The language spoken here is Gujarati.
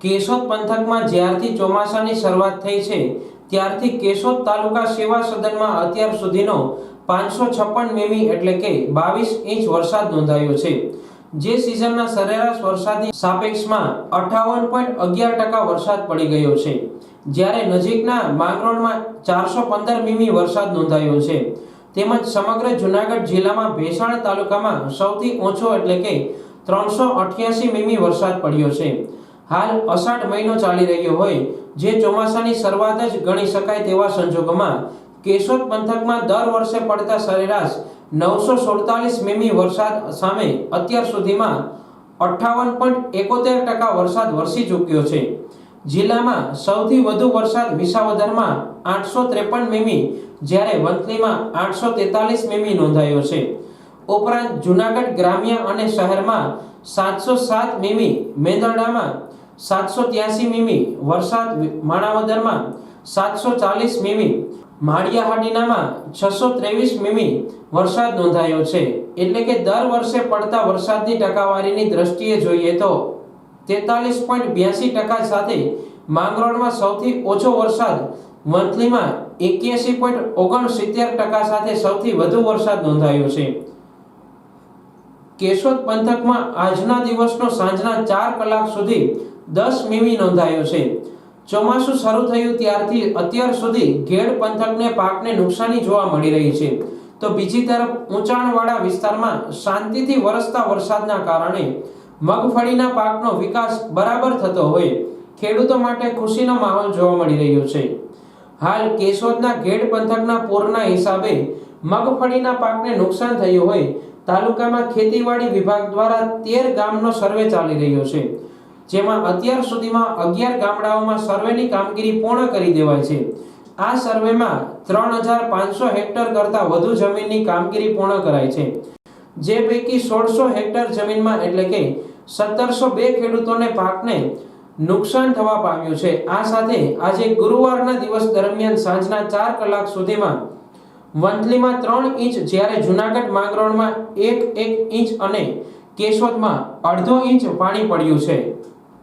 કેશોદ પંથકમાં જ્યારથી ચોમાસાની શરૂઆત થઈ છે ત્યારથી કેશોદ તાલુકા સેવા સદનમાં અત્યાર સુધીનો 556 મીમી એટલે કે 22 ઇંચ વરસાદ નોંધાયો છે, જે સિઝનના સરેરાશ વરસાદની સાપેક્ષમાં 58.11% વરસાદ પડી ગયો છે, જ્યારે નજીકના માંગરોળમાં 415 મીમી વરસાદ નોંધાયો છે. તેમજ સમગ્ર જૂનાગઢ જિલ્લામાં ભેસાણ તાલુકામાં સૌથી ઓછો એટલે કે 388 મીમી વરસાદ પડ્યો છે. હાલ અષાઢ મહિનો ચાલી રહ્યો હોય જે ચોમાસાની શરૂઆત જ ગણી શકાય તેવા સંજોગોમાં કેશોદ પંથકમાં દર વર્ષે પડતા સરેરાશ 947 મીમી વરસાદ સામે અત્યાર સુધીમાં 58.71% વરસાદ વરસી ચૂક્યો છે. જિલ્લામાં સૌથી વધુ વરસાદ વિસાવદરમાં 853 મીમી જ્યારે વંથલીમાં 843 મીમી નોંધાયો છે. ઉપરાંત જૂનાગઢ ગ્રામ્ય અને શહેરમાં 707 મીમી, મેંદરડામાં 783 મીમી વરસાદ, માણાવદરમાં 740 મીમી, માળિયાહાટીનામાં 623 મીમી વરસાદ નોંધાયો છે. એટલે કે દર વર્ષે પડતા વરસાદની ટકાવારીની દ્રષ્ટિએ જોઈએ તો 43.82% સાથે માંગરોળમાં સૌથી ઓછો વરસાદ, વંથલીમાં 81.69% સાથે સૌથી વધુ વરસાદ નોંધાયો છે. કેશોદ પંથકમાં આજના દિવસનો સાંજના 4 કલાક સુધી 10 મીમી નોંધાયો છે. ચોમાસું શરૂ થયું ત્યારથી અત્યાર સુધી ઘેડ પંથકને પાકને નુકસાની જોવા મળી રહી છે, તો બીજી તરફ ઊંચાણવાળા વિસ્તારમાં શાંતિથી વરસતા વરસાદના કારણે મગફળીના પાકનો વિકાસ બરાબર થતો હોય ખેડૂતો માટે ખુશીનો માહોલ જોવા મળી રહ્યો છે. હાલ કેશોદના ઘેડ પંથકના પૂરના હિસાબે મગફળીના પાકને નુકસાન થયું હોય તાલુકામાં ખેતીવાડી વિભાગ દ્વારા 13 ગામનો સર્વે ચાલી રહ્યો છે, જેમાં અત્યાર સુધીમાં 11 ગામડાઓમાં સર્વેની કામગીરી પૂર્ણ કરી દેવાય છે. આ સર્વેમાં 3500 હેક્ટર કરતાં વધુ જમીનની કામગીરી પૂર્ણ કરાઈ છે, જે પૈકી 1600 હેક્ટર જમીનમાં એટલે કે 1702 ખેડૂતોને પાકને નુકસાન થવા પામ્યું છે. આ સાથે આજે ગુરુવારના દિવસ દરમિયાન સાંજના 4 કલાક સુધીમાં વંથલીમાં 3 ઇંચ, જ્યારે જૂનાગઢ માંગરોળમાં 1 ઇંચ અને કેશોદમાં 1/2 ઇંચ પાણી પડ્યું છે.